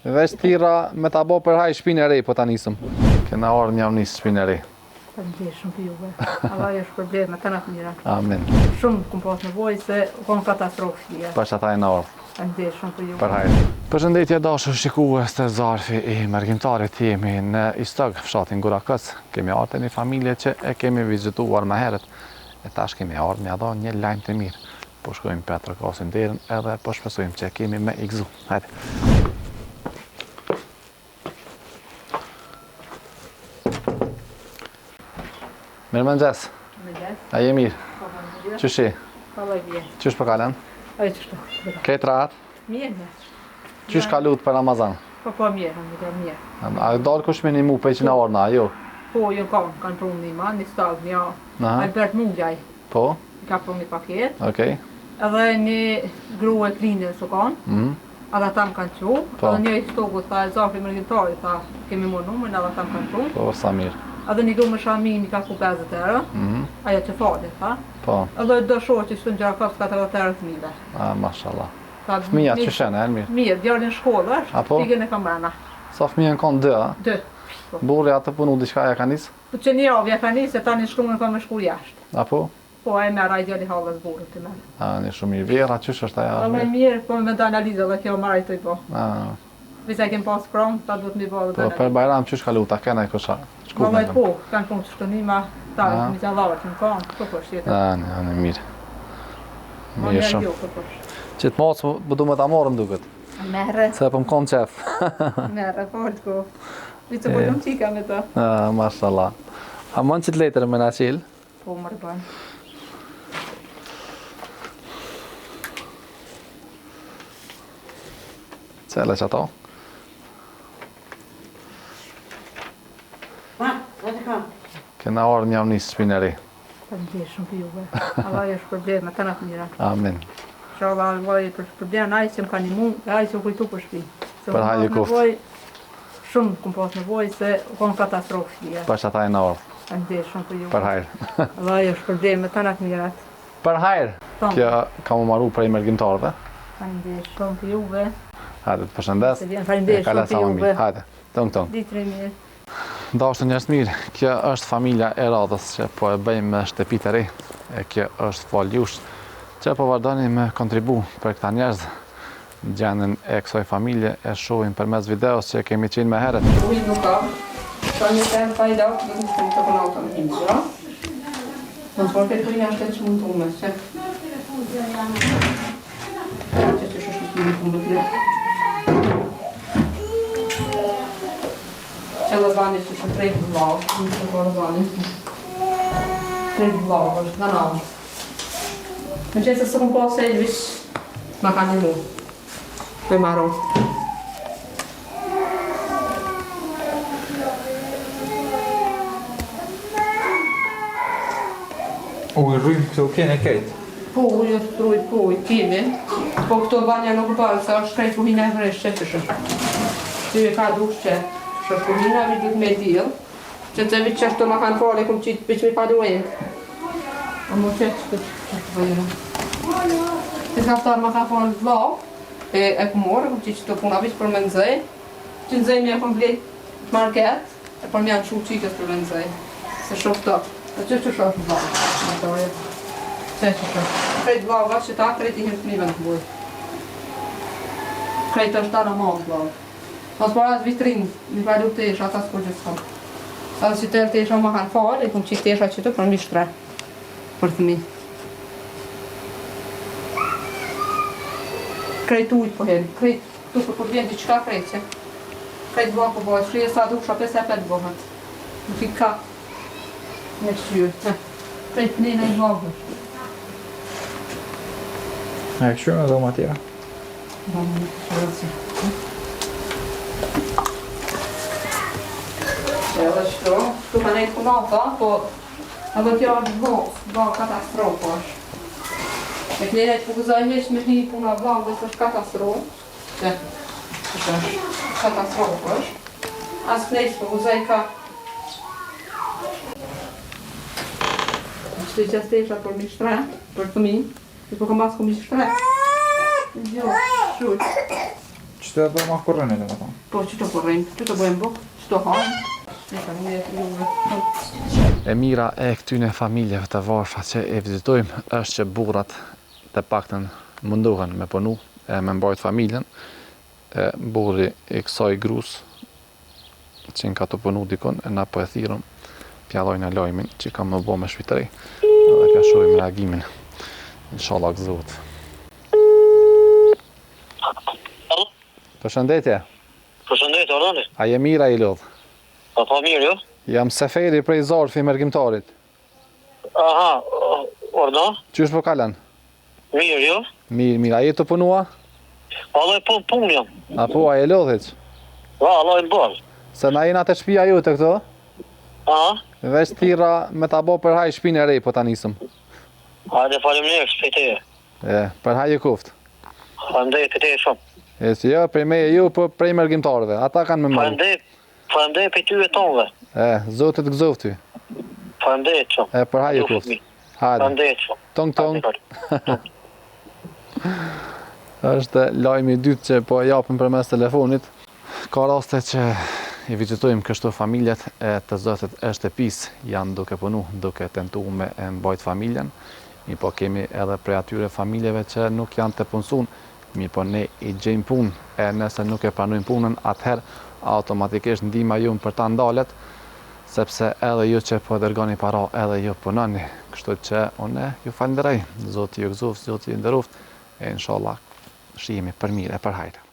Veç tira me ta bo për haj shpinë e re, po ta nisëm. Kena orë një nisë shpinë e re. Faleminderit shumë për juve. Allah ju shpërblet me të natë mira. Amin. Shumë kum pas nevojë se kom katastrofë shpije. Pash ata e në orë. Faleminderit shumë për juve. Për hajrë. Përshëndetje dashur shikues të Zarfi i Mergjimtarit, jemi në Istog, fshatin Gurakës. Kemi ardhur një familje që e kemi vizituar më herët. E tash kemi ardhur me dhënë një lajm të mirë. Po shkojmë për trokasin derën edhe po shpresojmë që kemi me i gëzu. Hajde. Mirëmëngjes. Mirëmëngjes. A je mirë? Po, mirë. Qyshi? Po, mirë. Qysh po kalen? Ai çështë. Këtë rahat? Mirë. Qysh kalut për Ramazan? Po, mirë, mirë. A dalë kush me një mu për që në orna, jo? Po, jo kanë prunë një man, një stag, një Albert Mungjaj. Po? Ka prunë një paket. Okej. Edhe një grua e klinë së kanë. Edhe tam kanë qu. Edhe një i stogu tha, Zarfi Mergjimtarit, tha, kemi më numën, edhe tam kanë prunë. Po, sa mirë. Edhe një gëmë Shamini ka ku 50 euro, ajo që fali, tha. Po. Edhe do shohë që shtu në Gjarakos 40 euro të mile. Mashallah. Fëmija që shenë, e mirë? Mirë, djarën shkollë është, pikën e kam brana. Sa fëmija në kanë 2, a? 2. Burri atë punu diçka ja ka nisë? Po që një avja ka nisë, e ta një shkruën ka me shku jashtë. Apo? Po, e mera i djali halës burët të mene. Një shumë mirë. Vera, qysh është aja? Me mirë, po me da analizë dhe kjo marrë i të i po. Visa kem pas prom, ta duhet mi bo dhe po, për Bajram qysh kalu, ta kena i kusha? Mama e po, kanë punë të shtonima, ta mi të lavar të më kanë, po po shjetë. Në mirë. Mirë shumë. Që të mos, du me ta morëm duket. Merë. Se po më konë qef. Merë, fort ku. Vitë po jam qika me ta. Mashallah. A mën që të letër me në qilë? Po, mërë banë. Qele që ato? Kena orë një nisë shpineri. Faleminderit shumë për juve. Allah ju shpërblet me të natë mira. Amin. Inshallah Allah ju shpërblet ai që më ka ndihmu, ai që u kujtu për shtëpi. Për hajë kuft. Shumë kum pas nevojë se kom katastrofë shpije. Pash ata e në orë. Faleminderit shumë për juve. Për hajrë. Allah ju shpërblet me të natë mira. Për hajrë. Kjo ka më marru prej mergjimtarëve. Faleminderit shumë për juve. Hajde të përshëndes. Faleminderit shumë për juve. Hajde. Tong. Ditë mirë. Dashur njerëz mirë, kjo është familja e radhës që po e bëjmë me shtëpitë e re. E kjo është Faljush, që po vazhdoni me kontribu për këta njerëz. Gjendjen e kësaj familje e shohim përmes videos që kemi qenë më herët. Nuk ka. Ka një temë pa i dakë, do të të konauta me himë, ja? Në të përket për janë të që mund të ume, që? Që shështë të mund të ume. Që lëzani që shumë trejtë vlau, në që ko lëzani. Trejtë vlau, është në nalë. Në që se së këmë pasë e lëvish, ma ka një mu. Për maro. I rrujmë këto kene kejtë? Po, ujë të rrujt, po, i kemi. Po këto banja nuk parë, se është krejtë kuhina e vresh që shështë. Ty e ka dush që shështë kuhina, vi dhëtë me dhjilë. Që të vitë që është të ma kanë fare, këmë qitë për që mi palu e. A më që të vajrë. Të kaftar ma ka fare të vlau, e këmorë, këmë qitë që të puna vishë për me nëzëj. Që nëzëj me e këmë vlejt të market, e për me janë shumë qikës për me nëzëj. Se shumë të. E që shështë vlau? Krejt vlaga që ta, krejt i himë të mive në të bujë. Krejt është ta në malë vlaga. Pas para të vitrinë, një palu të esha, ata s'ko gjithë s'kam. Sa dhe që tërë të esha ma kanë farë, e këmë qitë të esha që të për mi shtre. Për të mi. Krejt ujtë po herë, krejt tu për vjen t'i qka krejt që. Krejt vlaga po bëjë, shrije sa dukësha 55 bëhet. Në fi ka. Një qyë. Krejt nëjnë e vlaga. E kështu në dhoma tjera? Dhoma tjera. Edhe shtu ka nejtë punata, po edhe kjo është vlog katastrofë është. E kënjene të përgëzaj heq me një puna vlog dhe së është katastrofë. Që është katastrofë është. Asë kënjene të përgëzaj ka... Shtu që stesha për mi shtre, për të mi. Që po kam basë ku mi shtre. Jo, shuq. Qëtë do ma korreni dhe më thonë? Po që të korrejmë, që të bëjmë bukë, që të hajmë. E mira e këtyne familjeve të varfra që e vizitojmë është që burrat të paktën mundohen me punu e me mbajt familjen. Burri i kësaj grus që në ka të punu dikon, e na po e thirëm pjallojnë e lojmin që kam më bo me shpitëri dhe ka shohim reagimin. Inshallah gëzot. Përshëndetje. Përshëndetje, Orlani. A je mira i lodh? Po mirë, jo? Jam Seferi prej Zarfi Mërgjimtarit. Aha, ordo? Qysh po kalan? Mirë, jo? Mirë, a je të punua? Allah e punë jam. Apo a je lodhic? Allah e bërë. Se na jena të shpia ju të këto? Aha, Veç tira me ta bo për haj shpinë e rej po ta nisëm. hajde faleminderit për te. Për haj e kuft. Faleminderit për te shumë. E si jo, prej me e ju, po prej mërgjimtarëve. Ata kanë me marrë. Faleminderit për ty e tonëve. Zotit gëzof ty. Faleminderit shumë. Për haj e kuft. Hajde. Faleminderit shumë. Tong. Është lajmi i dytë që po e japim përmes telefonit. Ka raste që i vizitojmë kështu familjet e të zotët e shtëpis janë duke punu, duke tentu me e mbajt familjen. Mi po kemi edhe prej atyre familjeve që nuk janë të punësun, mi po ne i gjejmë punë e nëse nuk e pranojmë punën, atëherë automatikisht ndihma junë për ta ndalet, sepse edhe ju që po dërgoni para, edhe ju punoni. Kështu që unë ju falenderoj, Zoti ju gëzoft, Zoti ju nderoft, e inshallah shihemi për mirë e për hajër.